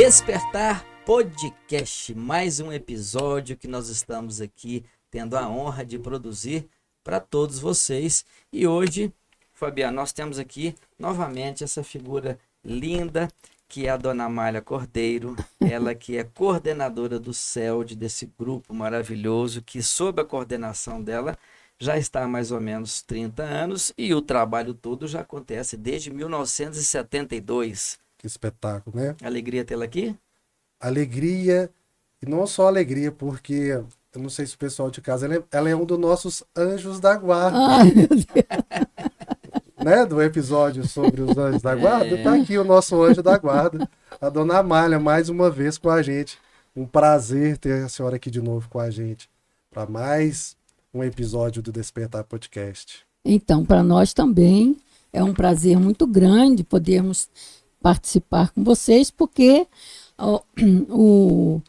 Despertar Podcast, mais um episódio que nós estamos aqui tendo a honra de produzir para todos vocês. E hoje, Fabiano, nós temos aqui novamente essa figura linda que é a Dona Amália Cordeiro, ela que é coordenadora do CELD, desse grupo maravilhoso que, sob a coordenação dela, já está há mais ou menos 30 anos e o trabalho todo já acontece desde 1972. Que espetáculo, né? Alegria tê-la aqui? Alegria, e não só alegria, porque eu não sei se o pessoal de casa, ela é um dos nossos anjos da guarda. Ai, meu Deus. Né? Do episódio sobre os anjos da guarda, tá aqui o nosso anjo da guarda, a Dona Amália, mais uma vez com a gente. Um prazer ter a senhora aqui de novo com a gente, para mais um episódio do Despertar Podcast. Então, para nós também é um prazer muito grande podermos participar com vocês, porque o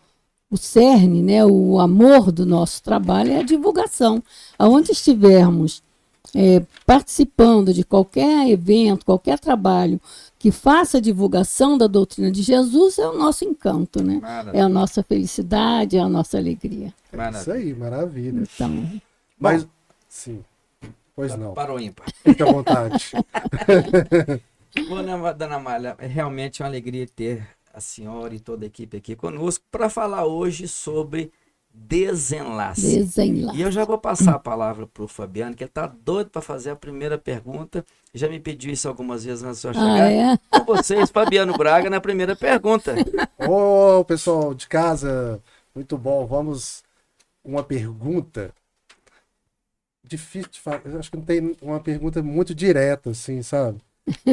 cerne, né, o amor do nosso trabalho é a divulgação. Aonde estivermos participando de qualquer evento, qualquer trabalho que faça a divulgação da doutrina de Jesus, é o nosso encanto, né? Maravilha. É a nossa felicidade, é a nossa alegria. É isso aí, maravilha. Então, Mas, sim, pois não, Parou ímpar. fique à vontade. Bom, Dona Amália, é realmente uma alegria ter a senhora e toda a equipe aqui conosco para falar hoje sobre desenlace. desenlace. E eu já vou passar a palavra para o Fabiano, que ele está doido para fazer a primeira pergunta. Já me pediu isso algumas vezes antes de eu chegar. é? Com vocês, Fabiano Braga, na primeira pergunta. Ô, pessoal de casa, muito bom. Vamos, uma pergunta difícil de falar. Eu acho que não tem uma pergunta muito direta, assim, sabe?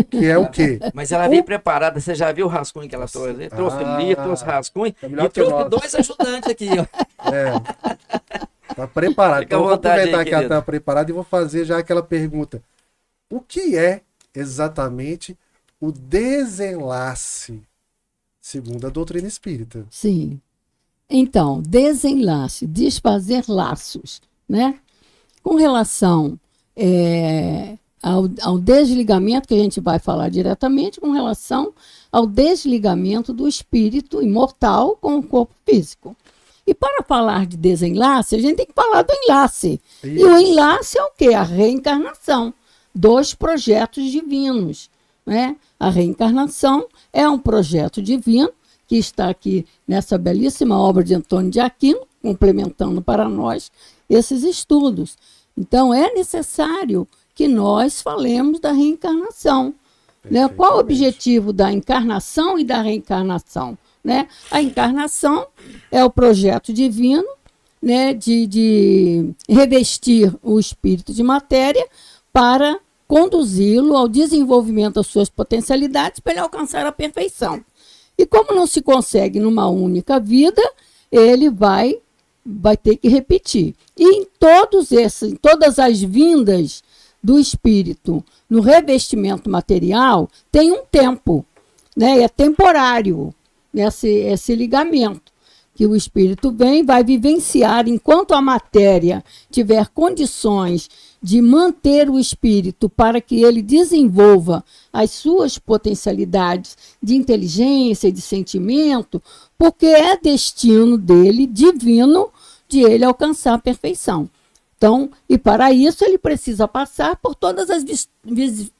Que é o quê? Mas ela veio preparada. Você já viu o rascunho que ela trouxe? Trouxe livro, trouxe rascunho É melhor e que trouxe nós. 2 ajudantes aqui, ó. Tá preparado. Fica à Então eu vou vontade aproveitar aí, que ela querido. tá preparada e vou fazer já aquela pergunta. O que é exatamente o desenlace, segundo a doutrina espírita? Sim. Então, desenlace, desfazer laços, né? Com relação ao desligamento, que a gente vai falar diretamente, com relação ao desligamento do espírito imortal com o corpo físico. E para falar de desenlace, a gente tem que falar do enlace. E o enlace é o quê? A reencarnação dos projetos divinos, né? A reencarnação é um projeto divino que está aqui nessa belíssima obra de Antônio de Aquino, complementando para nós esses estudos. Então, é necessário que nós falemos da reencarnação. Né? Qual o objetivo da encarnação e da reencarnação? Né? A encarnação é o projeto divino, né, de revestir o espírito de matéria para conduzi-lo ao desenvolvimento das suas potencialidades para ele alcançar a perfeição. E como não se consegue numa única vida, ele vai ter que repetir. E em todas as vindas do espírito no revestimento material, tem um tempo, né? É temporário esse ligamento, que o espírito vai vivenciar enquanto a matéria tiver condições de manter o espírito para que ele desenvolva as suas potencialidades de inteligência e de sentimento, porque é destino dele, divino, de ele alcançar a perfeição. Então, e para isso ele precisa passar por todas as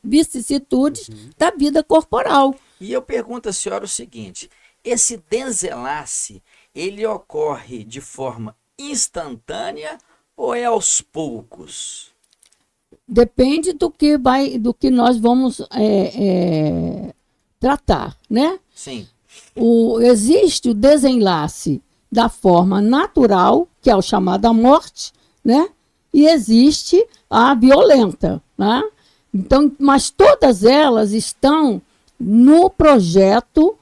vicissitudes da vida corporal. E eu pergunto à senhora o seguinte: esse desenlace, ele ocorre de forma instantânea ou é aos poucos? Depende do que nós vamos tratar, né? Sim. Existe o desenlace da forma natural, que é o chamado a morte, né? E existe a violenta, né? Então, mas todas elas estão no projeto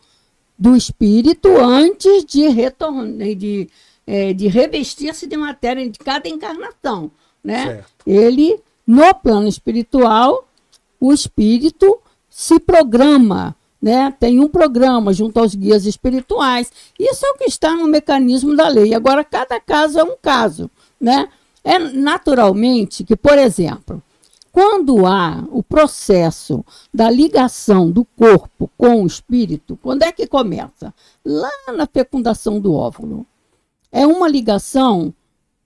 do espírito antes de revestir-se de matéria de cada encarnação, né? Certo. Ele, no plano espiritual, o espírito se programa, né? Tem um programa junto aos guias espirituais. Isso é o que está no mecanismo da lei. Agora, cada caso é um caso, né? É naturalmente que, por exemplo, quando há o processo da ligação do corpo com o espírito, quando é que começa? Lá na fecundação do óvulo. É uma ligação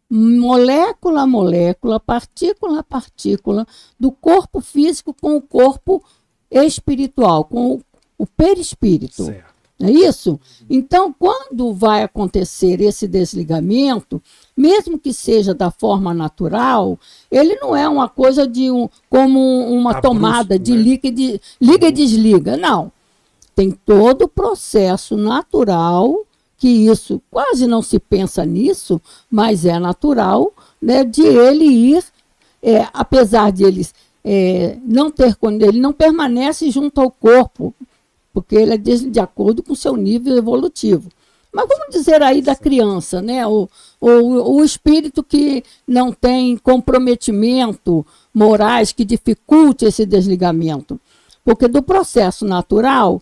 molécula a molécula, partícula a partícula, do corpo físico com o corpo espiritual, com o perispírito. Certo. Não é isso? Então, quando vai acontecer esse desligamento, mesmo que seja da forma natural, ele não é uma coisa como uma Tá tomada brusco, de né? liga e desliga. Não. Tem todo o processo natural, que isso quase não se pensa nisso, mas é natural, né, de ele ir, apesar de ele não ter, ele não permanece junto ao corpo, porque ele é de acordo com o seu nível evolutivo. Mas vamos dizer aí da criança, né? O espírito que não tem comprometimento morais que dificulte esse desligamento. Porque do processo natural,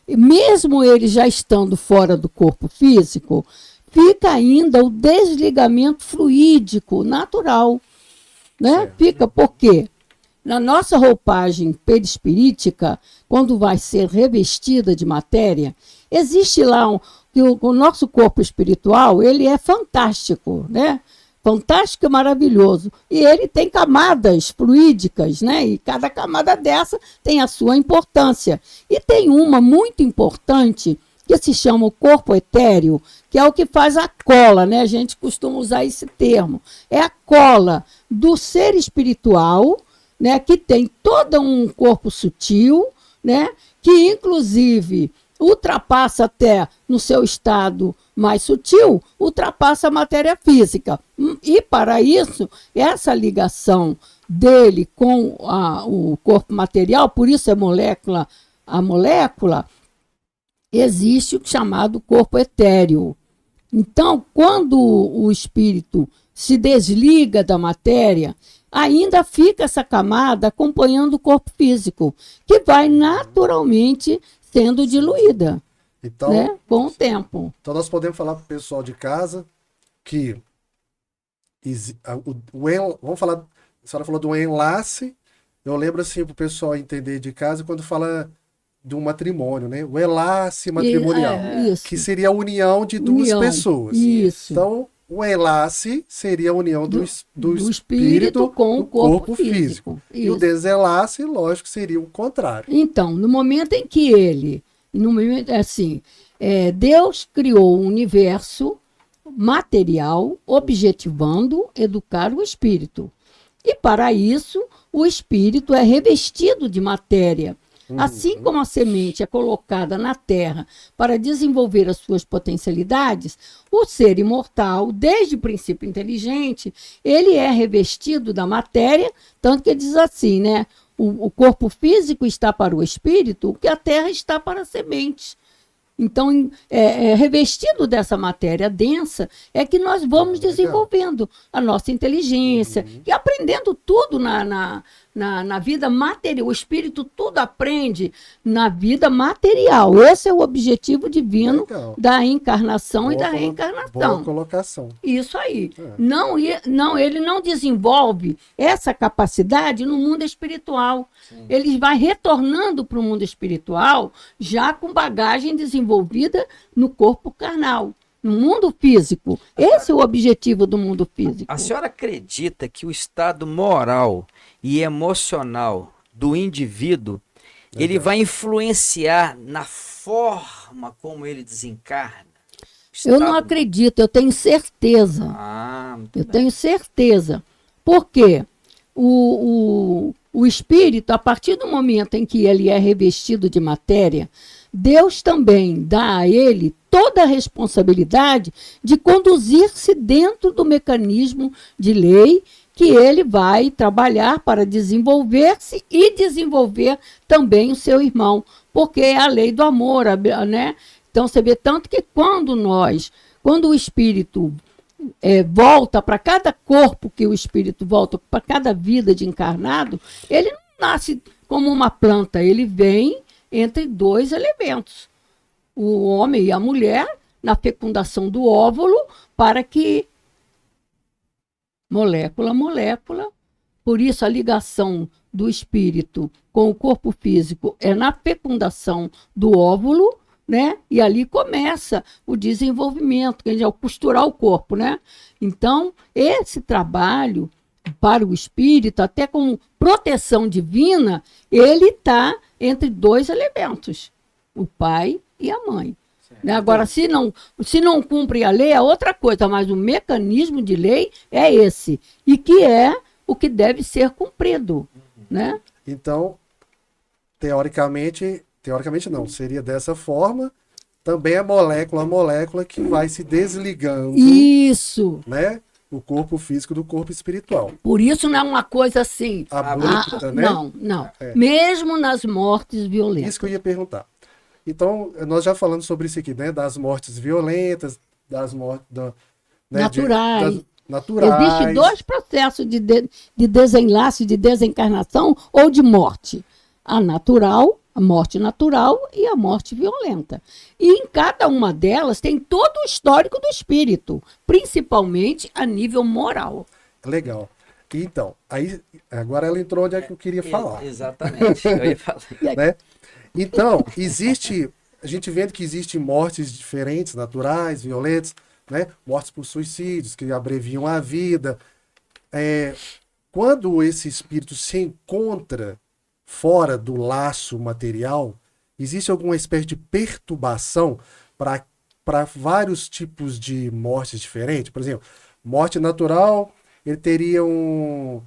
mesmo ele já estando fora do corpo físico, fica ainda o desligamento fluídico natural. Né? Fica por quê? Na nossa roupagem perispirítica, quando vai ser revestida de matéria, existe lá que o nosso corpo espiritual, ele é fantástico, né? Fantástico e maravilhoso. E ele tem camadas fluídicas, né? E cada camada dessa tem a sua importância. E tem uma muito importante que se chama o corpo etéreo, que é o que faz a cola, né? A gente costuma usar esse termo. É a cola do ser espiritual, né, que tem todo um corpo sutil, né, que inclusive ultrapassa até no seu estado mais sutil, ultrapassa a matéria física. E para isso, essa ligação dele com o corpo material, por isso é molécula a molécula, existe o chamado corpo etéreo. Então, quando o espírito se desliga da matéria, ainda fica essa camada acompanhando o corpo físico, que vai naturalmente sendo diluída, Então, né, com o tempo. Então nós podemos falar para o pessoal de casa que vamos falar, a senhora falou do enlace, eu lembro assim para o pessoal entender de casa quando fala de um matrimônio, né? O enlace matrimonial, Isso. que seria a união de duas pessoas. Isso. Então, o enlace seria a união do espírito com o corpo físico. E o desenlace, lógico, seria o contrário. Então, no momento em que Deus criou um universo material, objetivando educar o espírito. E para isso, o espírito é revestido de matéria. Assim como a semente é colocada na terra para desenvolver as suas potencialidades, o ser imortal, desde o princípio inteligente, ele é revestido da matéria, tanto que diz assim, né? O corpo físico está para o espírito, o que a terra está para a semente. Então, revestido dessa matéria densa, é que nós vamos desenvolvendo a nossa inteligência e aprendendo tudo na vida material. O espírito tudo aprende na vida material. Esse é o objetivo divino da encarnação e da reencarnação. Boa colocação. Isso aí. Não, ele não desenvolve essa capacidade no mundo espiritual. Sim. Ele vai retornando para o mundo espiritual já com bagagem desenvolvida no corpo carnal, no mundo físico. Esse é o objetivo do mundo físico. A senhora acredita que o estado moral e emocional do indivíduo, ele vai influenciar na forma como ele desencarna? Eu não acredito, eu tenho certeza. Eu tenho certeza. Por quê? O espírito, a partir do momento em que ele é revestido de matéria, Deus também dá a ele toda a responsabilidade de conduzir-se dentro do mecanismo de lei que ele vai trabalhar para desenvolver-se e desenvolver também o seu irmão, porque é a lei do amor, né? Então, você vê tanto que quando o espírito volta para cada corpo que o espírito volta, para cada vida de encarnado, ele não nasce como uma planta, ele vem entre dois elementos, o homem e a mulher, na fecundação do óvulo, para que molécula a molécula Por isso, a ligação do espírito com o corpo físico é na fecundação do óvulo, né? E ali começa o desenvolvimento, que é o costurar o corpo, né? Então, esse trabalho para o espírito, até com proteção divina, ele está entre dois elementos, o pai e a mãe. Né? Agora, se não cumpre a lei, é outra coisa, mas o mecanismo de lei é esse, e que é o que deve ser cumprido. Né? Então, teoricamente não, seria dessa forma, também a molécula que vai se desligando, Isso. né? O corpo físico do corpo espiritual. Por isso não é uma coisa assim. Abrupta, né? Não. Mesmo nas mortes violentas. Isso que eu ia perguntar. Então, nós já falamos sobre isso aqui, né? Das mortes violentas, das mortes naturais. Naturais. Existem dois processos de desenlace, de desencarnação ou de morte. A natural, a morte natural e a morte violenta. E em cada uma delas tem todo o histórico do espírito, principalmente a nível moral. Legal. Então, aí, agora ela entrou onde é que eu queria falar. Exatamente, eu ia falar. Né? Então, a gente vendo que existem mortes diferentes, naturais, violentas, né? Mortes por suicídios, que abreviam a vida. Quando esse espírito se encontra fora do laço material, existe alguma espécie de perturbação para vários tipos de mortes diferentes? Por exemplo, morte natural, ele teria um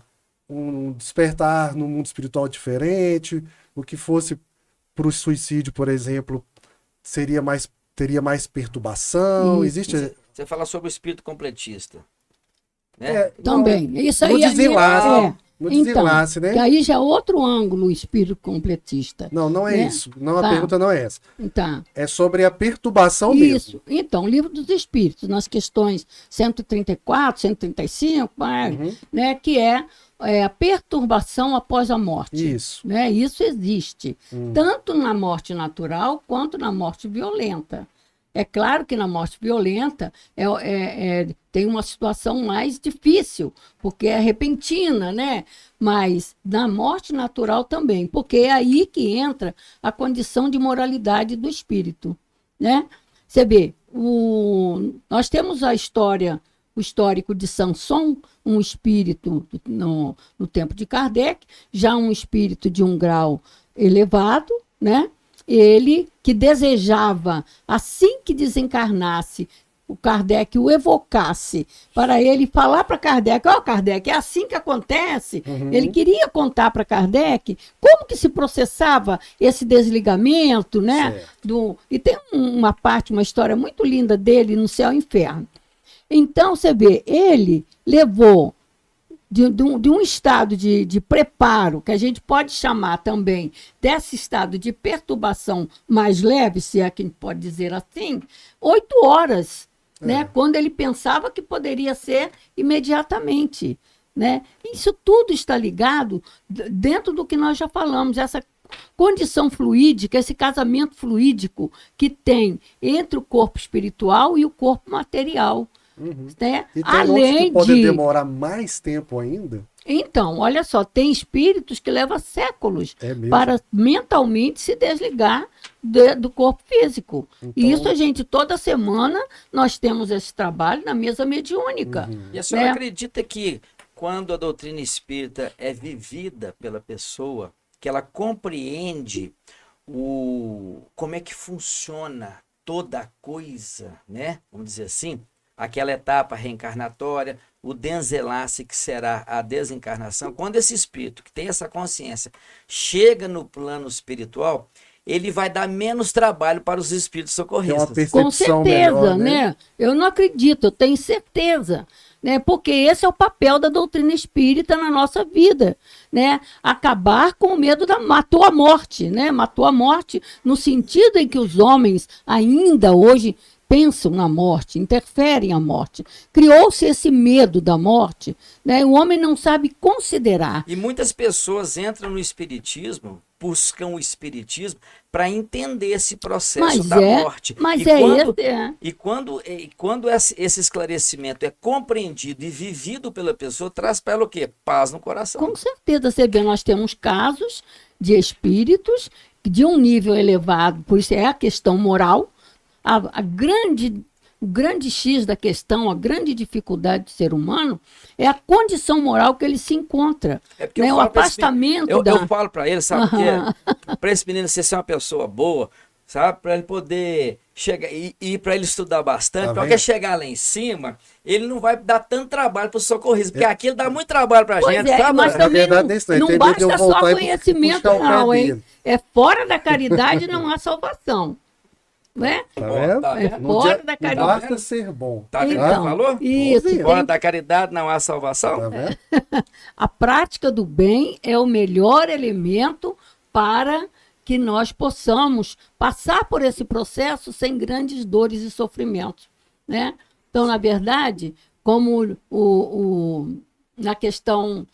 despertar no mundo espiritual diferente. O que fosse para o suicídio, por exemplo, teria mais perturbação. Existe. Você fala sobre o espírito completista. Né? Também. Isso aí no desenlace, no então, desenlace, né? Que aí já é outro ângulo, o espírito completista. Não é né? isso. Não, a pergunta não é essa. Tá. É sobre a perturbação Isso. mesmo. Então, Livro dos Espíritos, nas questões 134, 135, né, que é a perturbação após a morte. Isso. Né? Isso existe, tanto na morte natural quanto na morte violenta. É claro que na morte violenta tem uma situação mais difícil, porque é repentina, né? Mas na morte natural também, porque é aí que entra a condição de moralidade do espírito, né? Você vê, nós temos o histórico de Samson, um espírito no tempo de Kardec, já um espírito de um grau elevado, né? Ele que desejava, assim que desencarnasse, o Kardec o evocasse, para ele falar para Kardec, Kardec, é assim que acontece. Ele queria contar para Kardec como que se processava esse desligamento, né? E tem uma história muito linda dele no Céu e Inferno. Então, você vê, ele levou de um estado de preparo, que a gente pode chamar também desse estado de perturbação mais leve, se é que a gente pode dizer assim, 8 horas, né? Quando ele pensava que poderia ser imediatamente. Né? Isso tudo está ligado dentro do que nós já falamos, essa condição fluídica, esse casamento fluídico que tem entre o corpo espiritual e o corpo material. Né? E tem outros que podem demorar mais tempo ainda? Então, olha só, tem espíritos que levam séculos para mentalmente se desligar do corpo físico. Então... E isso, toda semana nós temos esse trabalho na mesa mediúnica. E a senhora acredita que quando a doutrina espírita é vivida pela pessoa, que ela compreende como é que funciona toda a coisa, né? Vamos dizer assim, aquela etapa reencarnatória, o desenlace que será a desencarnação. Quando esse espírito que tem essa consciência chega no plano espiritual, ele vai dar menos trabalho para os espíritos socorristas. Com certeza, melhor, né? Eu não acredito, eu tenho certeza. Né? Porque esse é o papel da doutrina espírita na nossa vida. Né? Acabar com o medo matou a morte. Né? Matou a morte no sentido em que os homens ainda hoje pensam na morte, interferem a morte. Criou-se esse medo da morte, né? O homem não sabe considerar. E muitas pessoas entram no espiritismo buscam o espiritismo para entender esse processo Mas da é, morte. mas E é quando, esse, é. e quando esse esclarecimento é compreendido e vivido pela pessoa, traz para ela o quê? Paz no coração. Com certeza, você vê, nós temos casos de espíritos de um nível elevado, por isso é a questão moral, o grande X da questão, a grande dificuldade do ser humano é a condição moral que ele se encontra, É porque né? eu O falo pra esse afastamento eu, da... eu falo para ele, sabe, Aham. para esse menino ser uma pessoa boa, sabe, para ele poder chegar e para ele estudar bastante, Tá para vendo? ele chegar lá em cima, ele não vai dar tanto trabalho para o socorrista, porque aquilo dá muito trabalho para Pois gente, é, sabe? mas Na também verdade, não, é isso, né? não Entendeu? De eu basta só voltar e conhecimento, puxar o pé não, hein? dele. É fora da caridade não há salvação, né? Tá Ó, vendo? tá É vendo? fora da Não caridade. basta ser bom. Tá vendo o que Então, ele falou? isso, Ouvindo. Fora tem- da caridade não há salvação. Tá vendo? a prática do bem é o melhor elemento para que nós possamos passar por esse processo sem grandes dores e sofrimentos, né? Então, na verdade, como na questão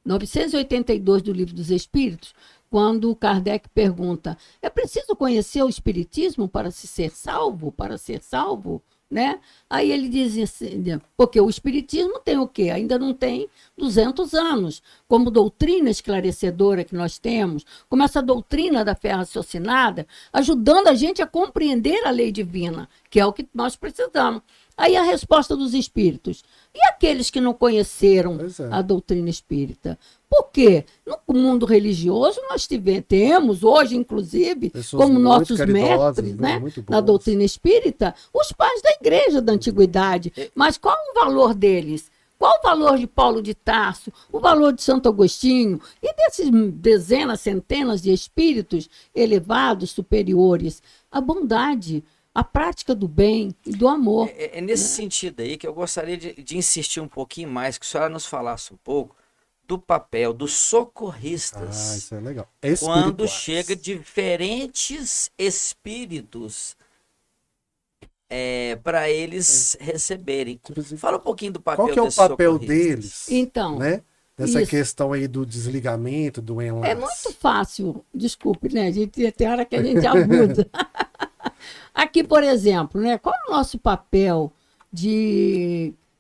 982 do Livro dos Espíritos, quando Kardec pergunta, é preciso conhecer o Espiritismo para se ser salvo, para ser salvo? Né? Aí ele diz assim, porque o Espiritismo tem o quê? Ainda não tem 200 anos, como doutrina esclarecedora que nós temos, como essa doutrina da fé raciocinada, ajudando a gente a compreender a lei divina, que é o que nós precisamos. Aí a resposta dos espíritos. E aqueles que não conheceram Pois é. a doutrina espírita? Por quê? No mundo religioso nós temos hoje, inclusive, Pessoas como muito nossos caridosas, mestres, né? né, Muito na boas. doutrina espírita, os pais da igreja da antiguidade. Mas qual o valor deles? Qual o valor de Paulo de Tarso? O valor de Santo Agostinho? E desses dezenas, centenas de espíritos elevados, superiores? A bondade, a prática do bem e do amor. É nesse sentido aí que eu gostaria de insistir um pouquinho mais, que a senhora nos falasse um pouco do papel dos Ah, socorristas isso é legal. quando Espirituais. chega diferentes espíritos para eles receberem. Tipo assim, Fala um pouquinho do papel qual que é o desses papel socorristas. deles? Então, Né? Dessa isso. questão aí do desligamento, do enlace. É muito fácil, desculpe, né? A gente tem hora que a gente abusa. Aqui, por exemplo, né? Qual é o nosso papel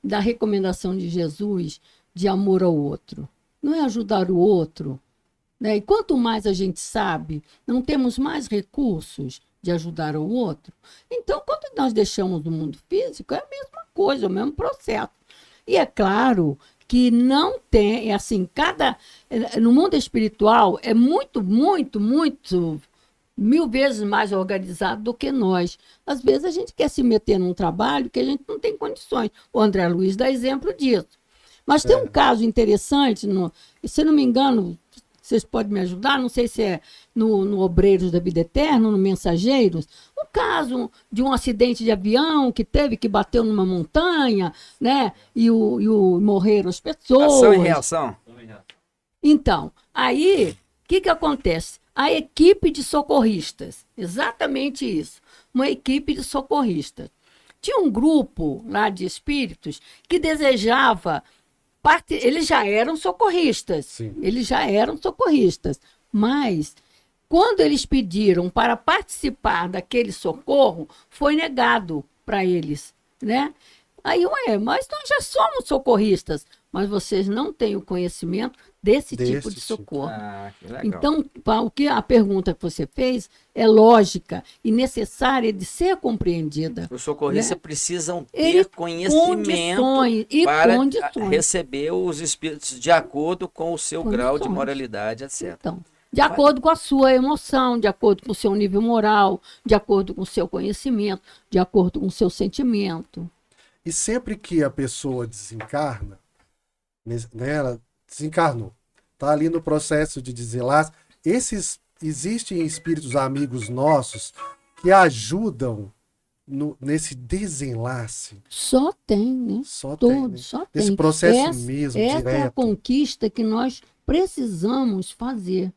da recomendação de Jesus de amor ao outro? Não é ajudar o outro, né? E quanto mais a gente sabe, não temos mais recursos de ajudar o outro. Então, quando nós deixamos o mundo físico, é a mesma coisa, o mesmo processo. E é claro que não tem, é assim, no mundo espiritual é muito, muito, muito, 1000 vezes mais organizado do que nós. Às vezes a gente quer se meter num trabalho que a gente não tem condições. O André Luiz dá exemplo disso. Mas tem um caso interessante, se não me engano, vocês podem me ajudar, não sei se é no Obreiros da Vida Eterna, no Mensageiros, um caso de um acidente de avião que bateu numa montanha, né? E morreram as pessoas. Ação e reação. Então, aí, o que acontece? A equipe de socorristas, exatamente isso, uma equipe de socorristas. Tinha um grupo lá de espíritos que desejava, eles já eram socorristas, Sim. mas quando eles pediram para participar daquele socorro, foi negado para eles, né? Aí, mas nós já somos socorristas, mas vocês não têm o conhecimento desse tipo de socorro. Ah, que legal. Então, a pergunta que você fez é lógica e necessária de ser compreendida. Os socorristas né? precisam Ele- ter conhecimento Condições e para condições. receber os espíritos de acordo com o seu grau de Condições. moralidade, etc. Então, de acordo com a sua emoção, de acordo com o seu nível moral, de acordo com o seu conhecimento, de acordo com o seu sentimento. E sempre que a pessoa desencarna, né, ela desencarnou, está ali no processo de desenlace, existem espíritos amigos nossos que ajudam nesse desenlace. Só tem, né? Só tem, né? Todos, só Nesse tem. processo mesmo, essa é a direto. conquista que nós precisamos fazer.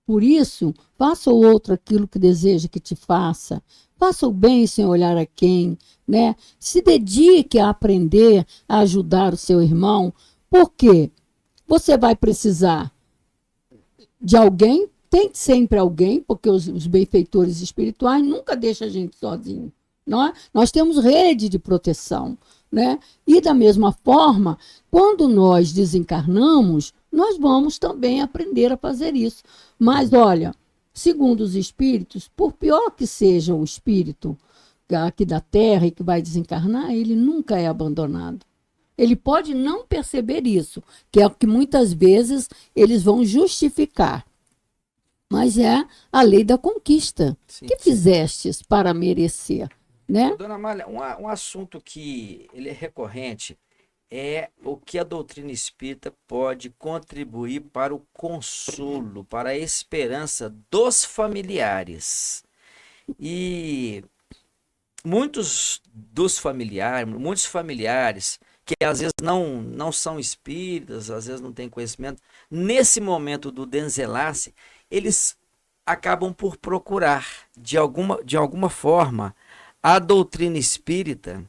Por isso, faça o outro aquilo que deseja que te faça. Faça o bem sem olhar a quem, né? Se dedique a aprender a ajudar o seu irmão. Por quê? Você vai precisar de alguém, tem sempre alguém, porque os benfeitores espirituais nunca deixam a gente sozinho. Não é? Nós temos rede de proteção. Né? E da mesma forma, quando nós desencarnamos, nós vamos também aprender a fazer isso. Mas olha, segundo os espíritos, por pior que seja o espírito aqui da Terra e que vai desencarnar, ele nunca é abandonado. Ele pode não perceber isso, que é o que muitas vezes eles vão justificar. Mas é a lei da conquista. Sim, que fizestes para merecer? Né? Dona Amália, um assunto que ele é recorrente é o que a doutrina espírita pode contribuir para o consolo, para a esperança dos familiares. E muitos familiares que às vezes não são espíritas, às vezes não têm conhecimento, nesse momento do desenlace, eles acabam por procurar, de alguma forma, a doutrina espírita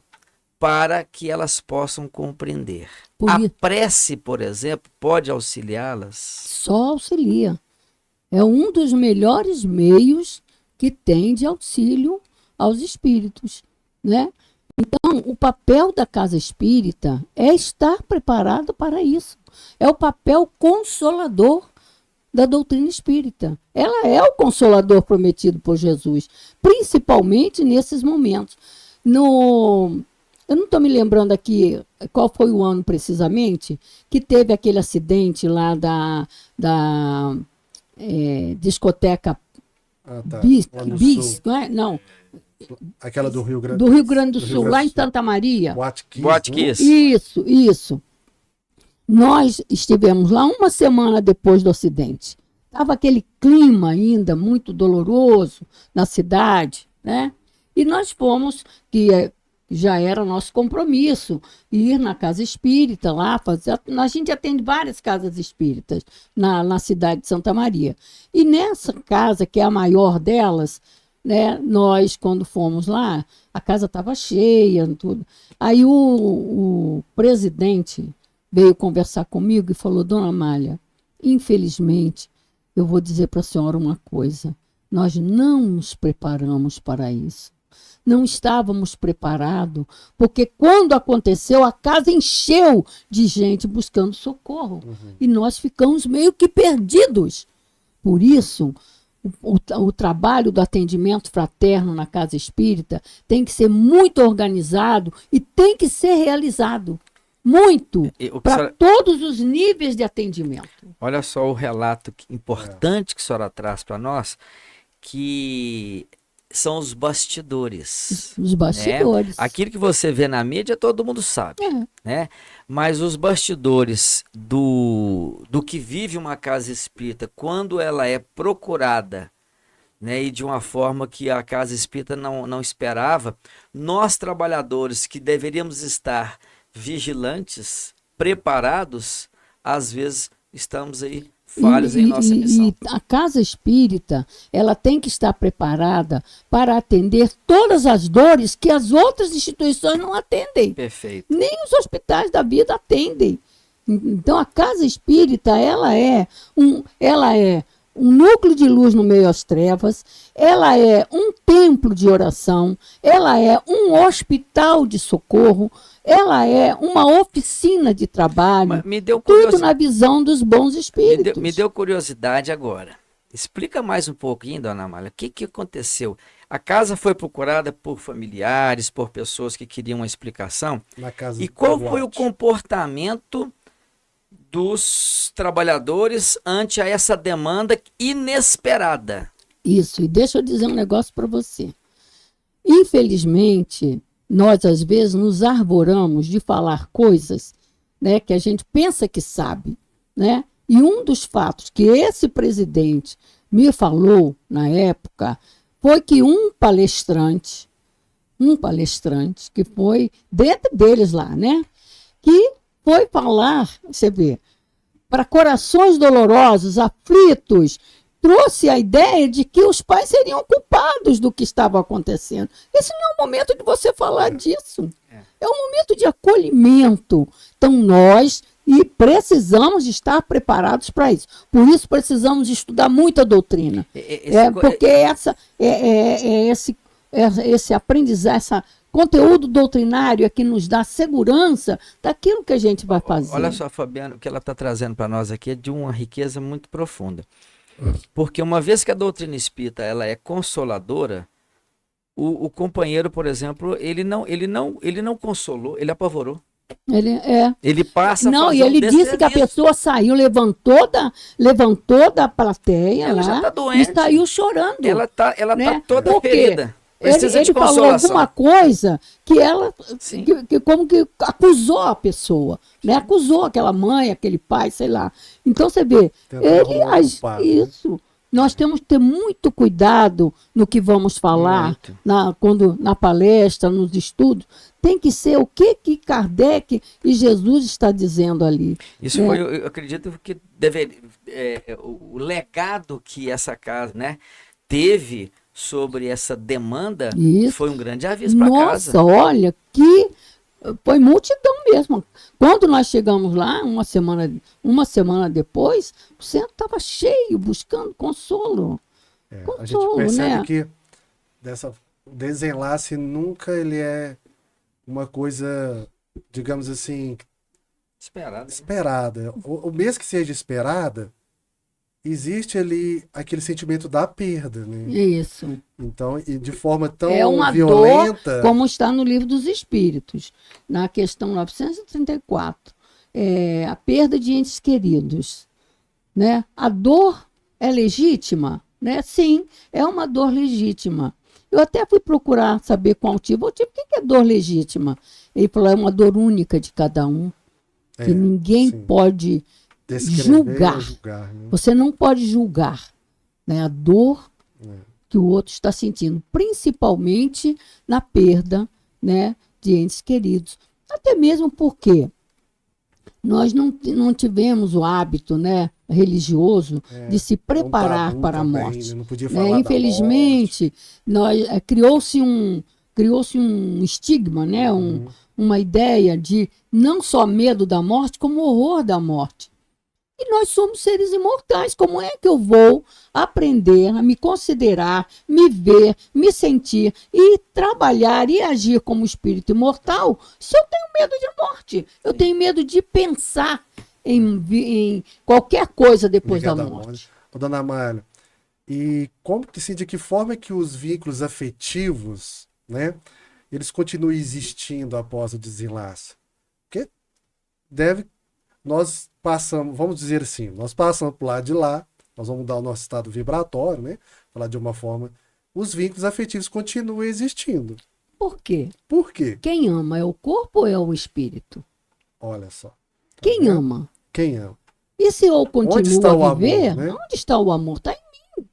para que elas possam compreender. A prece, por exemplo, pode auxiliá-las? Só auxilia. É um dos melhores meios que tem de auxílio aos espíritos, né? Então, o papel da casa espírita é estar preparado para isso. É o papel consolador da doutrina espírita. Ela é o consolador prometido por Jesus, principalmente nesses momentos. Eu não estou me lembrando aqui qual foi o ano precisamente que teve aquele acidente lá da discoteca Bis, não é? Não. Aquela do Rio Grande do Rio Grande do Sul, lá em Santa Maria. Boate Kiss. Isso. Nós estivemos lá uma semana depois do acidente. Estava aquele clima ainda muito doloroso na cidade, né? E nós fomos, que já era nosso compromisso, ir na casa espírita lá, a gente atende várias casas espíritas na cidade de Santa Maria. E nessa casa, que é a maior delas, né, nós, quando fomos lá, a casa estava cheia, tudo. Aí o presidente veio conversar comigo e falou: Dona Amália, infelizmente, eu vou dizer para a senhora uma coisa, nós não nos preparamos para isso. Não estávamos preparados, porque quando aconteceu, a casa encheu de gente buscando socorro. E nós ficamos meio que perdidos. Por isso, o trabalho do atendimento fraterno na casa espírita tem que ser muito organizado e tem que ser realizado. Muito, para todos os níveis de atendimento. Olha só o relato importante que a senhora traz para nós, que são os bastidores. Os bastidores. Né? Aquilo que você vê na mídia, todo mundo sabe. Né? Mas os bastidores do que vive uma casa espírita, quando ela é procurada, né, e de uma forma que a casa espírita não esperava, nós trabalhadores que deveríamos estar vigilantes, preparados, às vezes estamos aí falhos em nossa missão. E a casa espírita, ela tem que estar preparada para atender todas as dores que as outras instituições não atendem. Perfeito. Nem os hospitais da vida atendem. Então a casa espírita, ela é um núcleo de luz no meio às trevas, ela é um templo de oração, ela é um hospital de socorro, ela é uma oficina de trabalho, tudo na visão dos bons espíritos. Me deu curiosidade agora. Explica mais um pouquinho, Dona Amália, o que aconteceu? A casa foi procurada por familiares, por pessoas que queriam uma explicação. E qual foi o comportamento dos trabalhadores ante a essa demanda inesperada? Isso, e deixa eu dizer um negócio para você. Infelizmente, nós às vezes nos arvoramos de falar coisas, né, que a gente pensa que sabe, né? E um dos fatos que esse presidente me falou na época foi que um palestrante que foi dentro deles lá, né, que foi falar, você vê, para corações dolorosos, aflitos, trouxe a ideia de que os pais seriam culpados do que estava acontecendo. Esse não é o momento de você falar disso. É um momento de acolhimento. Então, nós E precisamos estar preparados para isso. Por isso precisamos estudar muita doutrina. Porque esse aprendizado, esse conteúdo doutrinário é que nos dá segurança daquilo que a gente vai fazer. Olha só, Fabiana, o que ela está trazendo para nós aqui é de uma riqueza muito profunda. Porque uma vez que a doutrina espírita ela é consoladora, o companheiro, por exemplo, ele não consolou, ele apavorou. Ele passa não, a fazer e ele disse que a pessoa saiu, levantou da plateia ela lá, já tá doente. E saiu chorando. Ela tá né? toda Porque ferida. Precisa de ele falou consolação. alguma coisa que ela Sim. que como que acusou a pessoa, né? Acusou aquela mãe, aquele pai, sei lá. Então você vê, ele isso. Nós temos que ter muito cuidado no que vamos falar na palestra, nos estudos. Tem que ser o que Kardec e Jesus está dizendo ali. Isso foi, eu acredito que o legado que essa casa, né, teve sobre essa demanda foi um grande aviso para casa. Nossa, olha, que foi multidão mesmo. Quando nós chegamos lá, uma semana depois, o centro estava cheio, buscando consolo. A gente percebe que o desenlace nunca ele é uma coisa, digamos assim, esperada. O mesmo que seja esperada, existe ali aquele sentimento da perda, né? Isso. Então, e de forma tão uma violenta. Dor, como está no Livro dos Espíritos, na questão 934. A perda de entes queridos. Né? A dor é legítima? Né? Sim, é uma dor legítima. Eu até fui procurar saber qual tipo. O que é dor legítima? Ele falou, é uma dor única de cada um. Que ninguém pode julgar. Né? Você não pode julgar, né, a dor que o outro está sentindo, principalmente na perda, né, de entes queridos. Até mesmo porque nós não tivemos o hábito, né, religioso de se preparar para a morte. Né? Não podia falar infelizmente, criou-se um estigma, né, uma ideia de não só medo da morte, como horror da morte. E nós somos seres imortais. Como é que eu vou aprender a me considerar, me ver, me sentir e trabalhar e agir como espírito imortal se eu tenho medo de morte? Eu tenho medo de pensar em qualquer coisa depois da morte. Dona Amália, e de que forma é que os vínculos afetivos, né, eles continuam existindo após o desenlace? Porque nós passamos, vamos dizer assim, nós passamos para o lado de lá, nós vamos mudar o nosso estado vibratório, né? Falar de uma forma, os vínculos afetivos continuam existindo. Por quê? Por quê? Quem ama é o corpo ou é o espírito? Olha só. Tá Quem vendo? ama? Quem ama? E se eu continuo a viver, amor, né? onde está o amor? Está em mim.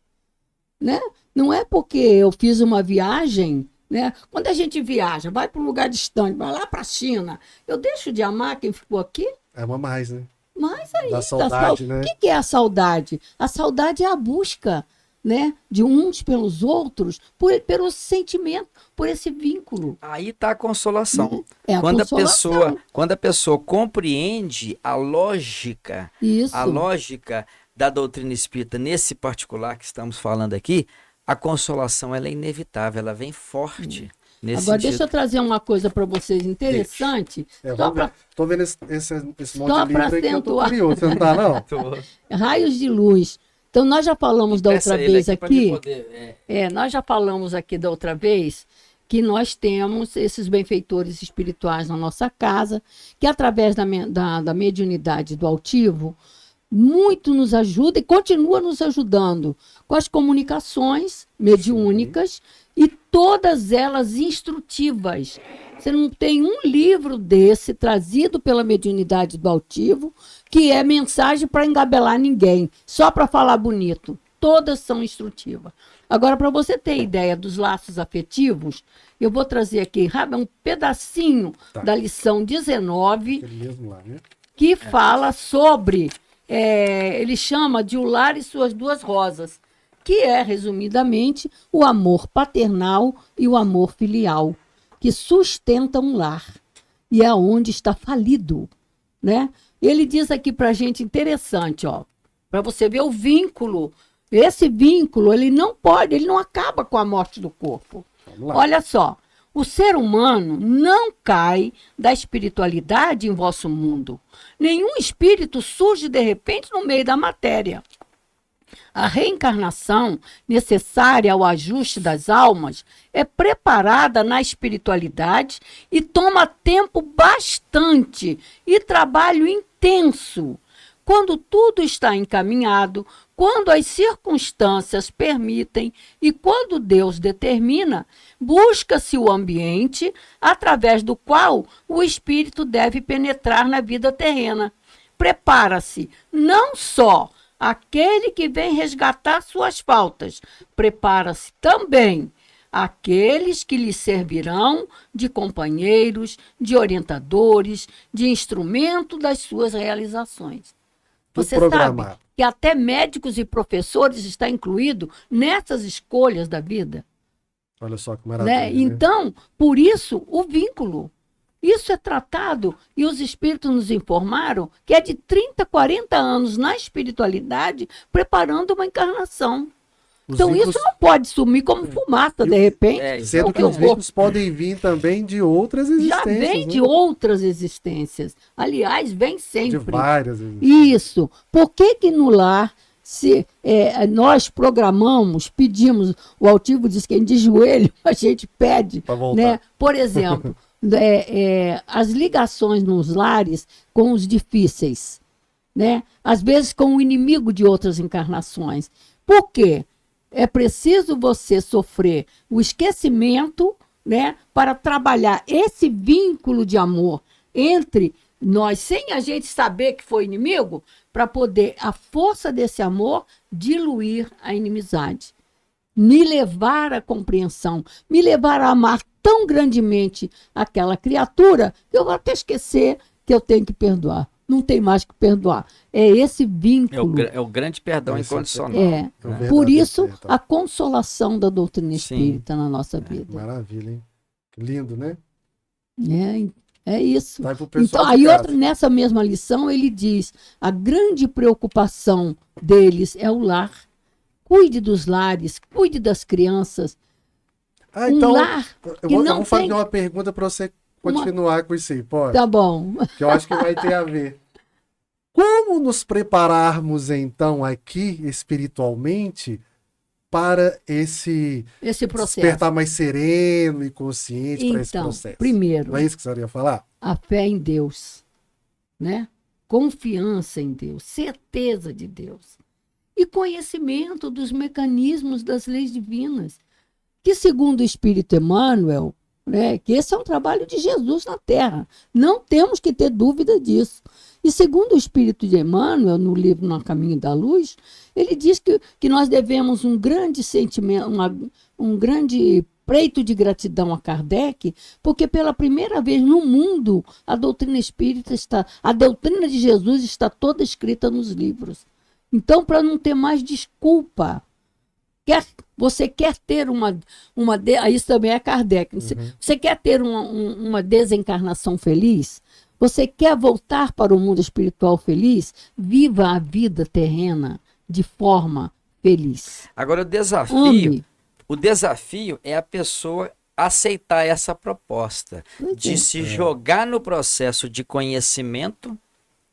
Né? Não é porque eu fiz uma viagem, né? Quando a gente viaja, vai para um lugar distante, vai lá para a China, eu deixo de amar quem ficou aqui? Ama mais, né? Mas aí, da saudade, né? O que é a saudade? A saudade é a busca, né, de uns pelos outros, pelo sentimento, por esse vínculo. Aí está a consolação. É a consolação. Quando a pessoa compreende a lógica da doutrina espírita nesse particular que estamos falando aqui, a consolação ela é inevitável, ela vem forte. Agora, deixa eu trazer uma coisa para vocês interessante. Estou vendo esse monte de livro aí que eu estou curioso. Você não está, não? Raios de luz. Então, nós já falamos da outra vez aqui. Nós já falamos aqui da outra vez que nós temos esses benfeitores espirituais na nossa casa, que através da mediunidade do altivo, muito nos ajuda e continua nos ajudando com as comunicações mediúnicas e todas elas instrutivas. Você não tem um livro desse trazido pela mediunidade do altivo que é mensagem para engabelar ninguém, só para falar bonito. Todas são instrutivas. Agora, para você ter ideia dos laços afetivos, eu vou trazer aqui um pedacinho da lição 19, que fala sobre, ele chama de O Lar e Suas Duas Rosas, que é, resumidamente, o amor paternal e o amor filial, que sustenta um lar. E é onde está falido, né? Ele diz aqui pra gente, interessante, ó, para você ver o vínculo. Esse vínculo, ele não acaba com a morte do corpo. Vamos lá. Olha só, o ser humano não cai da espiritualidade em vosso mundo. Nenhum espírito surge de repente no meio da matéria. A reencarnação, necessária ao ajuste das almas, é preparada na espiritualidade e toma tempo bastante e trabalho intenso. Quando tudo está encaminhado, quando as circunstâncias permitem e quando Deus determina, busca-se o ambiente através do qual o espírito deve penetrar na vida terrena. Prepara-se não só aquele que vem resgatar suas faltas, prepara-se também aqueles que lhe servirão de companheiros, de orientadores, de instrumento das suas realizações. Tudo Você programado. sabe que até médicos e professores estão incluídos nessas escolhas da vida. Olha só que maravilha. Né? Né? Então, por isso, o vínculo. Isso é tratado, e os espíritos nos informaram, que é de 30, 40 anos na espiritualidade, preparando uma encarnação. Os Então, vínculos- isso não pode sumir como fumaça, de repente. Sendo porque que os o vínculos podem vir também de outras já existências. vem né? de outras existências. Aliás, vem De sempre. várias existências. Isso. Por que que no lar, se nós programamos, pedimos, o altivo diz que de joelho a gente pede, Pra voltar. né? Por exemplo, as ligações nos lares com os difíceis, né? Às vezes com o inimigo de outras encarnações. Por quê? É preciso você sofrer o esquecimento, né, para trabalhar esse vínculo de amor entre nós, sem a gente saber que foi inimigo, para poder a força desse amor diluir a inimizade. Me levar à compreensão, me levar a amar tão grandemente aquela criatura que eu vou até esquecer que eu tenho que perdoar. Não tem mais que perdoar. É esse vínculo. É o grande perdão Isso incondicional. É. É o verdadeiro Por isso, perdão. a consolação da doutrina Sim. espírita na nossa vida. Maravilha, hein? Que lindo, né? É isso. Vai pro pessoal Então, de aí casa. outra, nessa mesma lição, ele diz: a grande preocupação deles é o lar. Cuide dos lares, cuide das crianças. Então, lar eu que vou não fazer tem- uma pergunta para você continuar com isso aí, pode? Tá bom. Que eu acho que vai ter a ver. Como nos prepararmos, então, aqui, espiritualmente, para esse Esse processo. despertar mais sereno e consciente para esse Então, processo? primeiro, Não é isso que você ia falar? a fé em Deus, né? Confiança em Deus, certeza de Deus e conhecimento dos mecanismos das leis divinas, que segundo o Espírito Emmanuel, né, que esse é um trabalho de Jesus na Terra, não temos que ter dúvida disso. E segundo o Espírito de Emmanuel, no livro No Caminho da Luz, ele diz que nós devemos um grande sentimento, um grande preito de gratidão a Kardec, porque pela primeira vez no mundo a doutrina espírita a doutrina de Jesus está toda escrita nos livros. Então, para não ter mais desculpa, você quer ter isso também é Kardec, você quer ter uma desencarnação feliz? Você quer voltar para o mundo espiritual feliz? Viva a vida terrena de forma feliz. Agora Ame. o desafio é a pessoa aceitar essa proposta Pois de é. se jogar no processo de conhecimento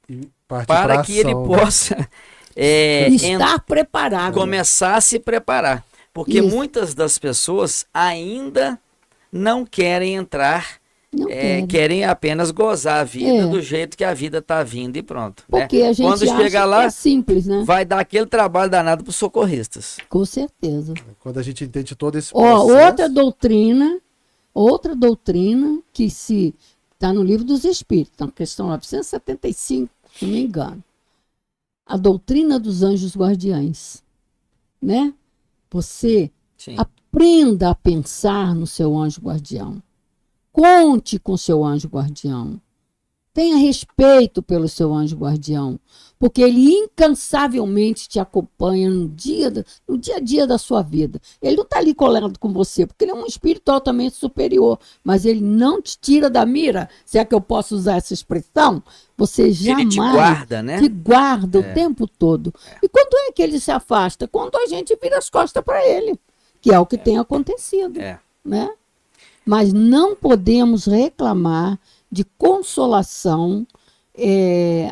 E partir para pra que ele ação, né? possa Estar preparado. começar a se preparar. Porque Isso. muitas das pessoas ainda não querem entrar, Não quero. querem apenas gozar a vida É. do jeito que a vida está vindo e pronto. né? Porque a gente Quando acha chegar lá, que é simples, né? vai dar aquele trabalho danado para os socorristas. Com certeza. Quando a gente entende todo esse Ó, processo... outra doutrina que se está no Livro dos Espíritos, na questão 975, se não me engano. A doutrina dos anjos guardiães, né? Você Sim. aprenda a pensar no seu anjo guardião. Conte com seu anjo guardião. Tenha respeito pelo seu anjo guardião, porque ele incansavelmente te acompanha no dia a dia da sua vida. Ele não está ali colado com você, porque ele é um espírito altamente superior, mas ele não te tira da mira, se é que eu posso usar essa expressão. Você jamais Ele te guarda, né? te guarda o tempo todo. E quando é que ele se afasta? Quando a gente vira as costas para ele, que é o que tem acontecido. Né? Mas não podemos reclamar de consolação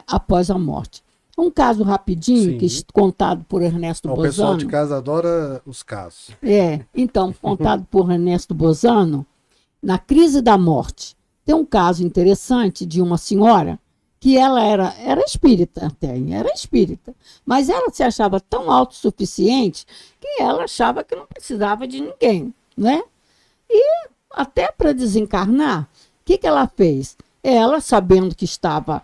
após a morte. Um caso rapidinho, contado por Ernesto Bozano. O pessoal de casa adora os casos. Então, contado por Ernesto Bozano, na crise da morte. Tem um caso interessante de uma senhora que ela era espírita até, era espírita, mas ela se achava tão autossuficiente que ela achava que não precisava de ninguém, né? E até para desencarnar, o que ela fez? Ela, sabendo que estava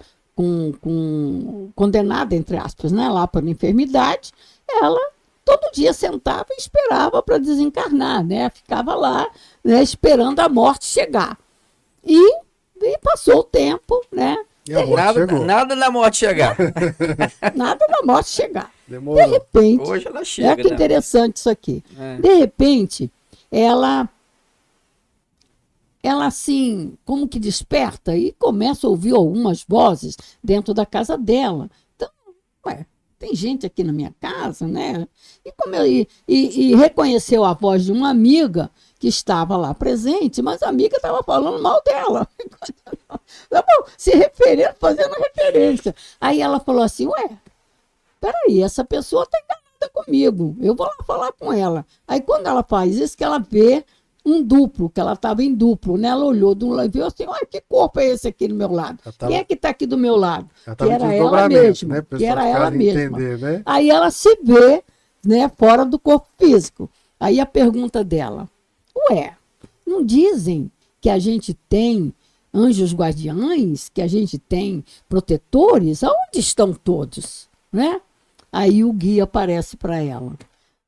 condenada, entre aspas, né, lá por enfermidade, ela todo dia sentava e esperava para desencarnar, né? Ficava lá, né, esperando a morte chegar. E passou o tempo, né? Nada da morte chegar. Nada da morte chegar. Demorou. De repente, hoje ela chega. que interessante isso aqui. De repente, ela assim, como que desperta e começa a ouvir algumas vozes dentro da casa dela. Então, tem gente aqui na minha casa, né? E reconheceu a voz de uma amiga que estava lá presente, mas a amiga estava falando mal dela. Se referindo, fazendo referência. Aí ela falou assim, peraí, essa pessoa está enganada comigo, eu vou lá falar com ela. Aí quando ela faz isso, que ela vê um duplo, que ela estava em duplo, né? Ela olhou de um lado e viu assim, que corpo é esse aqui do meu lado? Quem é que está aqui do meu lado? Que era ela mesma. Né? Que era ela mesma. Entender, né? Aí ela se vê, né, fora do corpo físico. Aí a pergunta dela, não dizem que a gente tem anjos guardiães, que a gente tem protetores? Aonde estão todos? Né? Aí o guia aparece para ela.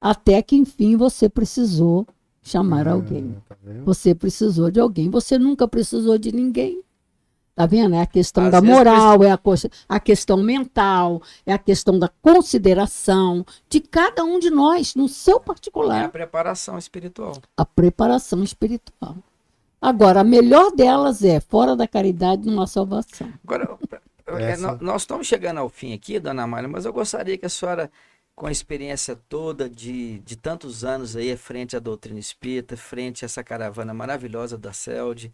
Até que, enfim, você precisou chamar alguém. Tá vendo? Você precisou de alguém. Você nunca precisou de ninguém. Tá vendo? É a questão Às da vezes moral, é a questão mental, é a questão da consideração de cada um de nós, no seu É a particular. preparação espiritual. A preparação espiritual. Agora, a melhor delas é fora da caridade numa salvação. Agora, nós estamos chegando ao fim aqui, dona Amália, mas eu gostaria que a senhora, com a experiência toda de tantos anos aí, frente à doutrina espírita, frente a essa caravana maravilhosa da CELD,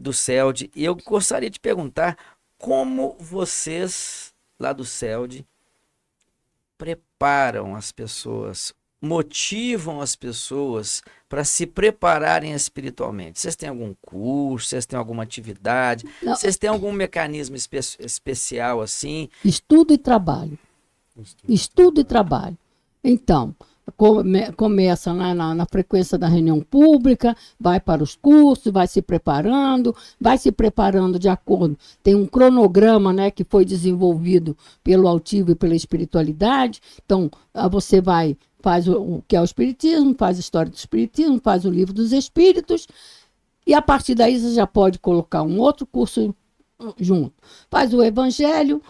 do CELD, e eu gostaria de perguntar como vocês, lá do CELD, preparam as pessoas, motivam as pessoas para se prepararem espiritualmente. Vocês têm algum curso, vocês têm alguma atividade, Não. vocês têm algum mecanismo especial assim? Estudo e trabalho. Estudo e trabalho. Então, começa na frequência da reunião pública, vai para os cursos, vai se preparando de acordo. Tem um cronograma, né, que foi desenvolvido pelo altivo e pela espiritualidade. Então, você faz o que é o espiritismo, faz a história do espiritismo, faz o livro dos espíritos, e a partir daí você já pode colocar um outro curso junto. Faz o evangelho,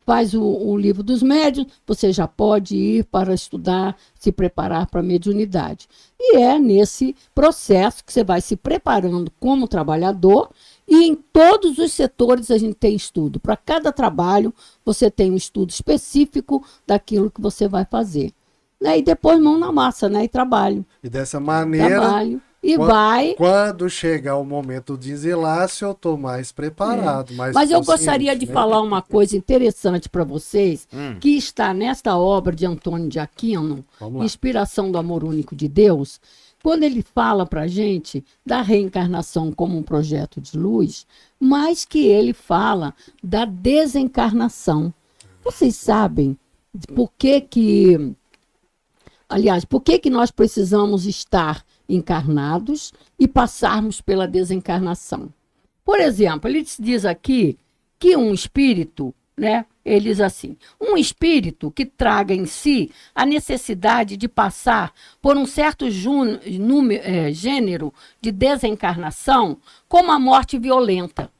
faz o livro dos médiuns, você já pode ir para estudar, se preparar para a mediunidade. E é nesse processo que você vai se preparando como trabalhador, e em todos os setores a gente tem estudo. Para cada trabalho, você tem um estudo específico daquilo que você vai fazer. Né? E depois mão na massa, né? E trabalho. E dessa maneira, Trabalho. E quando chegar o momento do desenlace, eu estou mais preparado. Mais Mas eu consciente, gostaria de né? falar uma coisa interessante para vocês, que está nesta obra de Antônio de Aquino, Vamos lá. Inspiração do Amor Único de Deus, quando ele fala para a gente da reencarnação como um projeto de luz, mas que ele fala da desencarnação. Vocês sabem por que nós precisamos estar encarnados e passarmos pela desencarnação? Por exemplo, ele diz aqui que um espírito, né? Ele diz assim, um espírito que traga em si a necessidade de passar por um certo gênero de desencarnação, como a morte violenta.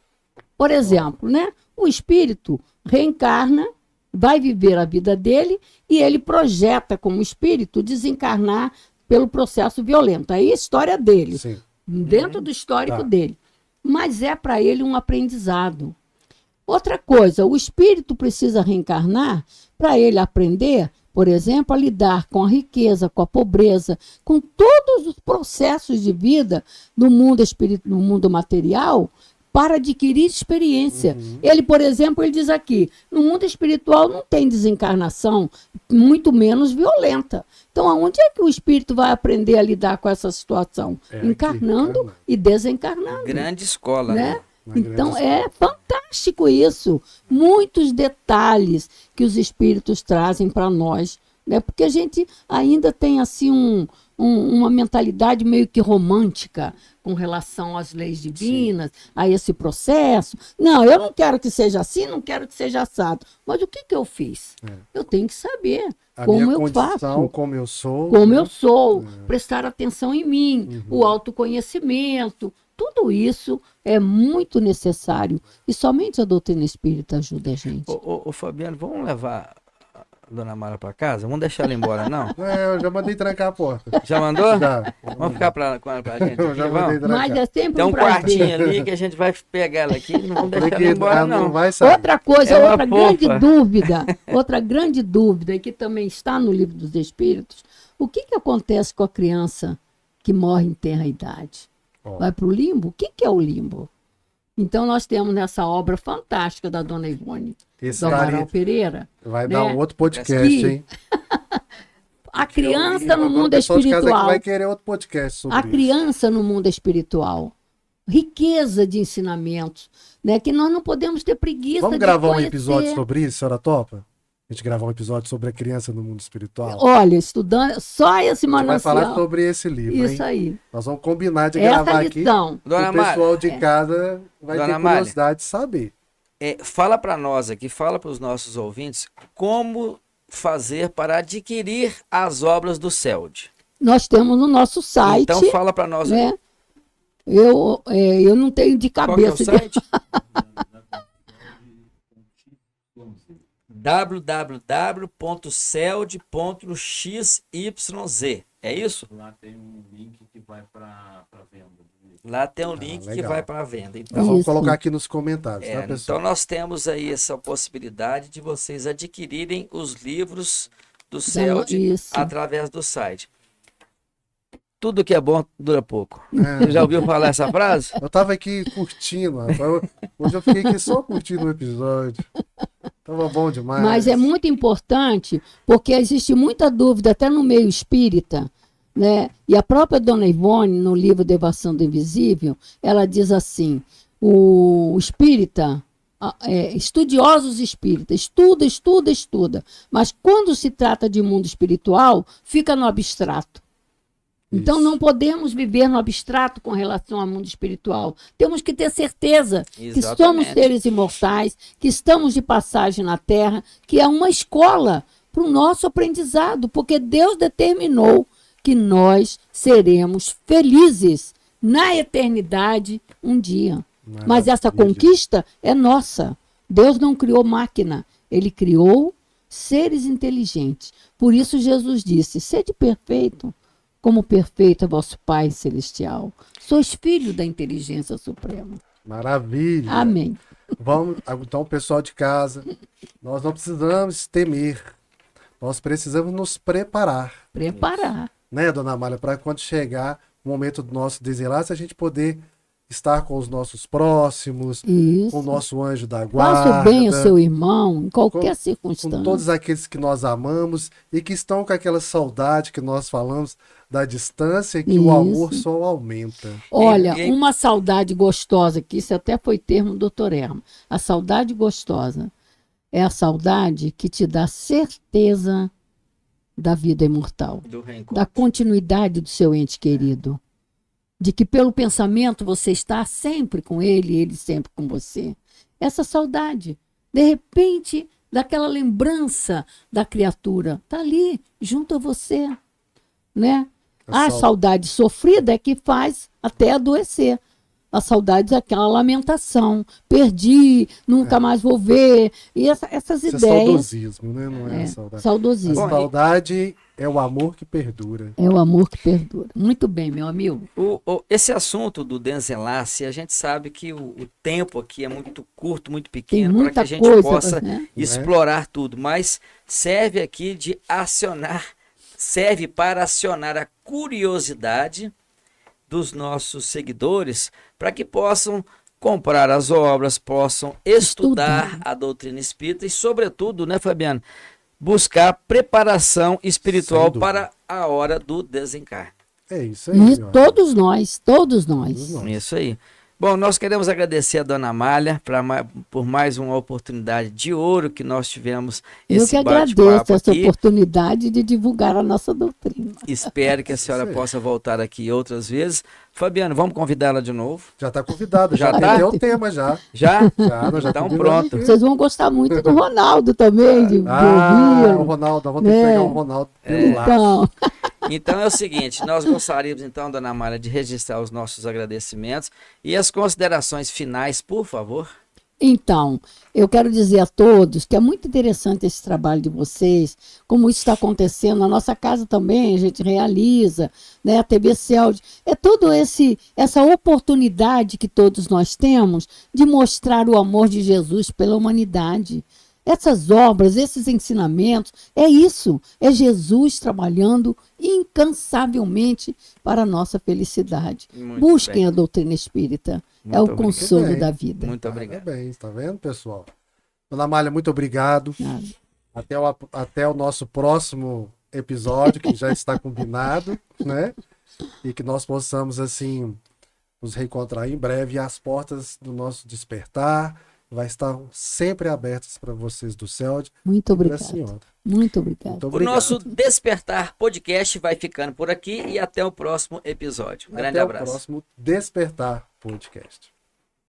Por exemplo, né? O espírito reencarna, vai viver a vida dele e ele projeta como espírito desencarnar pelo processo violento. Aí é a história dele, Sim. dentro do histórico Tá. dele. Mas é para ele um aprendizado. Outra coisa, o espírito precisa reencarnar para ele aprender, por exemplo, a lidar com a riqueza, com a pobreza, com todos os processos de vida no mundo espírito, no mundo material, para adquirir experiência. Ele, por exemplo, ele diz aqui, no mundo espiritual não tem desencarnação, muito menos violenta. Então, aonde é que o espírito vai aprender a lidar com essa situação? É, Encarnando encarnando. e desencarnando. Grande escola, Né? né? Uma Então grande é fantástico isso. Muitos detalhes que os espíritos trazem para nós, né? Porque a gente ainda tem assim uma mentalidade meio que romântica com relação às leis divinas, a esse processo. Não, eu não quero que seja assim, não quero que seja assado. Mas o que eu fiz? Eu tenho que saber A como minha eu condição, faço. como eu sou. Como né? eu sou, prestar atenção em mim, o autoconhecimento, tudo isso é muito necessário. E somente a doutrina espírita ajuda a gente. Ô, Fabiano, vamos levar a dona Mara para casa? Vamos deixar ela embora, não? Eu já mandei trancar a porta. Já mandou? Já. Vamos ficar com ela pra gente Eu aqui, já vamos? mandei trancar. Mas é sempre Tem um um prazer. quartinho ali que a gente vai pegar ela aqui, não vamos deixar ela embora, não. vai sair. Outra coisa, É uma outra fofa. grande dúvida, outra grande dúvida, e que também está no livro dos Espíritos, o que acontece com a criança que morre em tenra idade? Ó. Vai para o limbo? O que é o limbo? Então, nós temos nessa obra fantástica da dona Ivone, Esse do Amaral daria- Pereira, vai né? dar um outro podcast, Sim. hein? a criança no Agora o mundo pessoal de casa aqui espiritual. vai querer outro podcast sobre A isso. criança no mundo espiritual. Riqueza de ensinamentos, né? Que nós não podemos ter preguiça Vamos de gravar um conhecer. episódio sobre isso, senhora topa? A gente gravar um episódio sobre a criança no mundo espiritual. Olha, estudando, só esse A gente vai manancial. falar sobre esse livro, Isso hein? aí. Nós vamos combinar de Essa gravar aqui. lição. Dona O pessoal Mara, de casa vai Dona ter Mara. curiosidade de saber. fala para nós aqui, fala para os nossos ouvintes, como fazer para adquirir as obras do CELD. Nós temos no nosso site, Então fala para nós né? Eu não tenho de qual que é o cabeça. site? www.celd.xyz. É isso? Lá tem um link que vai para venda. Lá tem um link que legal. vai para venda. Nós Então, vamos Isso. colocar aqui nos comentários, tá, então pessoal? nós temos aí essa possibilidade de vocês adquirirem os livros do CELD Isso. através do site. Tudo que é bom dura pouco. É. Você já ouviu falar essa frase? Eu tava aqui curtindo, rapaz. Hoje eu fiquei aqui só curtindo o episódio. Tava bom demais. Mas é muito importante, porque existe muita dúvida, até no meio espírita, né? E a própria dona Ivone, no livro Devação do Invisível, ela diz assim: o espírita, estudiosos espíritas, estuda, mas quando se trata de mundo espiritual, fica no abstrato. Então Isso. não podemos viver no abstrato com relação ao mundo espiritual. Temos que ter certeza que somos Exatamente. seres imortais, que estamos de passagem na Terra, que é uma escola para o nosso aprendizado, porque Deus determinou que nós seremos felizes na eternidade um dia. Mas essa Maravilha. conquista é nossa. Deus não criou máquina, ele criou seres inteligentes. Por isso Jesus disse: sede perfeito, como perfeito é vosso Pai Celestial. Sois filho da inteligência suprema. Maravilha. Amém. Vamos, então, pessoal de casa, nós não precisamos temer. Nós precisamos nos preparar, Preparar. né, dona Amália, para quando chegar o momento do nosso desenlace, a gente poder estar com os nossos próximos, com o Isso. nosso anjo da guarda. Faça o bem ao seu irmão, em qualquer com circunstância. todos aqueles que nós amamos e que estão com aquela saudade que nós falamos da distância e que o Isso. amor só aumenta. Olha, Ninguém- uma saudade gostosa, que isso até foi termo do Dr. Erma. A saudade gostosa é a saudade que te dá certeza da vida imortal, Do reencontro. da continuidade do seu ente querido, de que pelo pensamento você está sempre com ele e ele sempre com você. Essa saudade, de repente, daquela lembrança da criatura, está ali, junto a você, né? A saudade sofrida é que faz até adoecer. A saudade é aquela lamentação. Perdi, nunca mais vou ver. E essas Isso é ideias. saudosismo, né? Não é, É, saudade. saudosismo. A saudade é o amor que perdura. É o amor que perdura. Muito bem, meu amigo. Esse assunto do desenlace, a gente sabe que o tempo aqui é muito curto, muito Tem pequeno, para que muita a gente coisa, possa né? explorar tudo, mas serve aqui de acionar, serve para acionar a curiosidade dos nossos seguidores para que possam comprar as obras, possam estudar a doutrina espírita e, sobretudo, né, Fabiano, buscar preparação espiritual Sem dúvida. para a hora do desencarne. É isso aí. E ó. todos nós, todos nós. Todos nós. Isso aí. Bom, nós queremos agradecer a Dona Amália por mais uma oportunidade de ouro que nós tivemos Eu esse que agradeço bate-papo essa aqui. oportunidade de divulgar a nossa doutrina. Espero que a senhora Isso aí. possa voltar aqui outras vezes. Fabiano, vamos convidá-la de novo? Já está convidado, já Já tá? entendeu o tema já. Já? Já, nós já Então convidamos pronto. aqui. Vocês vão gostar muito do Ronaldo também, de Ah, o ouvi-lo. Ronaldo, vamos ter que Né? pegar o Ronaldo pelo lado. Então, Então é o seguinte, nós gostaríamos então, Dona Amália, de registrar os nossos agradecimentos e as considerações finais, por favor. Então, eu quero dizer a todos que é muito interessante esse trabalho de vocês, como isso está acontecendo. Na nossa casa também a gente realiza, né? A TV Celd. É toda essa oportunidade que todos nós temos de mostrar o amor de Jesus pela humanidade. Essas obras, esses ensinamentos, é isso. É Jesus trabalhando incansavelmente para a nossa felicidade. Muito Busquem bem. a doutrina espírita. Muito É o obrigado. consolo Muito bem. da vida. Muito obrigado. Parabéns, tá vendo, pessoal? Dona Amália, muito obrigado. Nada. Até o nosso próximo episódio, que já está combinado, né? E que nós possamos, assim, nos reencontrar em breve. E as portas do nosso despertar vai estar sempre abertas para vocês do CELD Muito e para a obrigada. senhora. Muito obrigada. Muito O obrigado. nosso Despertar Podcast vai ficando por aqui e até o próximo episódio. Um grande Até abraço. o próximo Despertar Podcast.